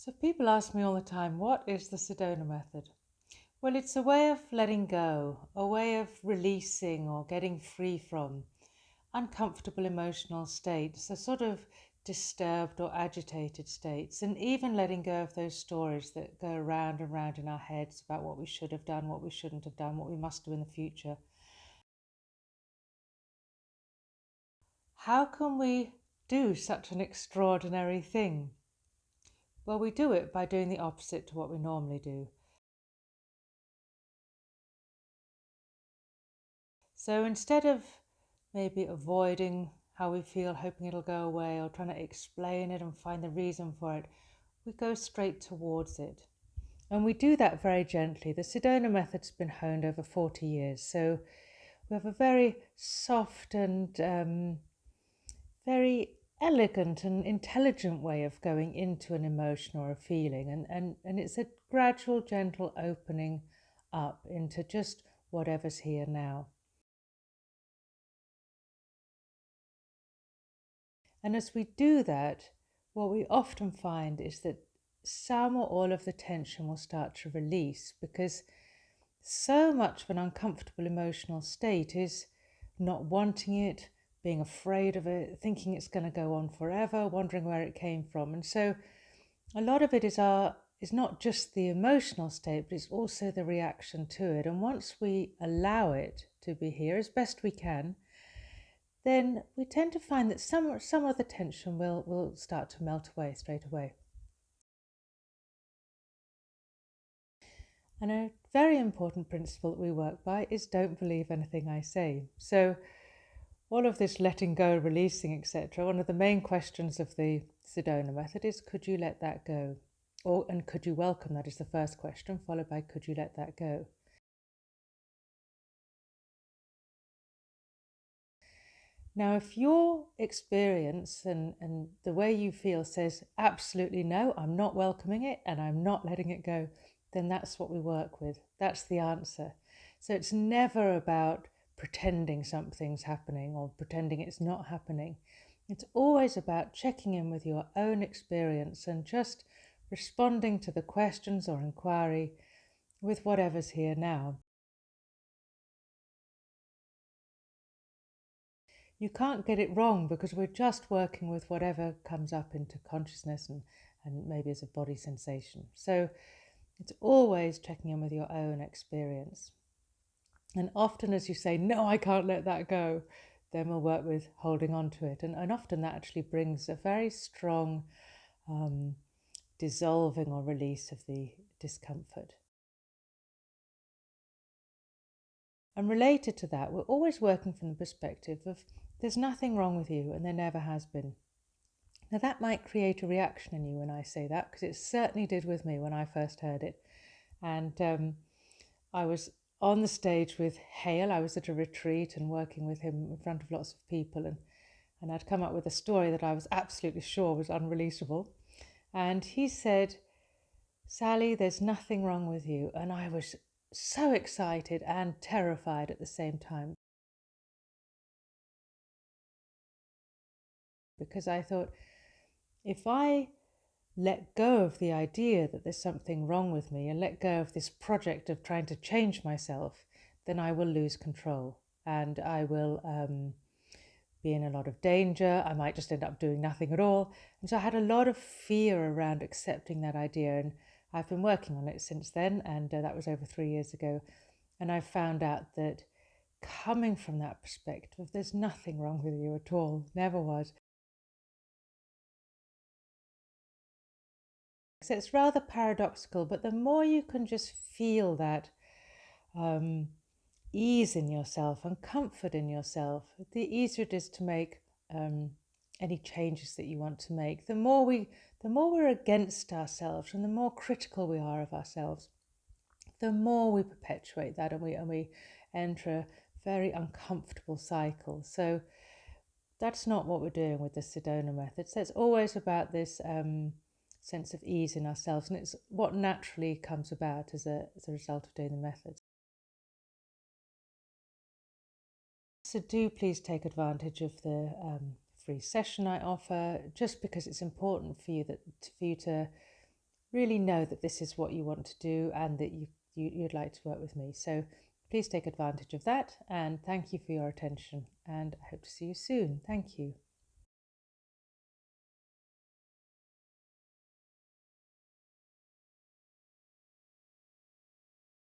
So people ask me all the time, what is the Sedona Method? Well, it's a way of letting go, a way of releasing or getting free from uncomfortable emotional states, a sort of disturbed or agitated states, and even letting go of those stories that go round and round in our heads about what we should have done, what we shouldn't have done, what we must do in the future. How can we do such an extraordinary thing? Well, we do it by doing the opposite to what we normally do. So instead of maybe avoiding how we feel, hoping it'll go away, or trying to explain it and find the reason for it, we go straight towards it. And we do that very gently. The Sedona method's been honed over 40 years. So we have a very soft and very elegant and intelligent way of going into an emotion or a feeling. And it's a gradual, gentle opening up into just whatever's here now. And as we do that, what we often find is that some or all of the tension will start to release, because so much of an uncomfortable emotional state is not wanting it, being afraid of it, thinking it's going to go on forever, wondering where it came from. And so a lot of it is not just the emotional state, but it's also the reaction to it. And once we allow it to be here as best we can, then we tend to find that some of the tension will start to melt away straight away. And a very important principle that we work by is don't believe anything I say. So all of this letting go, releasing, etc., one of the main questions of the Sedona method is, could you let that go? And could you welcome that is the first question, followed by could you let that go? Now, if your experience and the way you feel says absolutely no, I'm not welcoming it and I'm not letting it go, then that's what we work with. That's the answer. So it's never about pretending something's happening or pretending it's not happening. It's always about checking in with your own experience and just responding to the questions or inquiry with whatever's here now. You can't get it wrong because we're just working with whatever comes up into consciousness and maybe as a body sensation. So it's always checking in with your own experience. And often as you say, no, I can't let that go, then we'll work with holding on to it. And often that actually brings a very strong dissolving or release of the discomfort. And related to that, we're always working from the perspective of there's nothing wrong with you and there never has been. Now that might create a reaction in you when I say that, because it certainly did with me when I first heard it. And I was on the stage with Hale. I was at a retreat and working with him in front of lots of people, and I'd come up with a story that I was absolutely sure was unreleasable. And he said, Sally, there's nothing wrong with you. And I was so excited and terrified at the same time, because I thought, if I let go of the idea that there's something wrong with me and let go of this project of trying to change myself, then I will lose control and I will be in a lot of danger. I might just end up doing nothing at all. And so I had a lot of fear around accepting that idea, and I've been working on it since then, and that was over 3 years ago. And I found out that coming from that perspective, there's nothing wrong with you at all, never was. So it's rather paradoxical, but the more you can just feel that ease in yourself and comfort in yourself, the easier it is to make any changes that you want to make. The more we're against ourselves and the more critical we are of ourselves, the more we perpetuate that, and we enter a very uncomfortable cycle. So that's not what we're doing with the Sedona method. So it's always about this sense of ease in ourselves, and it's what naturally comes about as a result of doing the method. So do please take advantage of the free session I offer, just because it's important for you to really know that this is what you want to do and that you'd like to work with me. So please take advantage of that, and thank you for your attention, and I hope to see you soon. Thank you.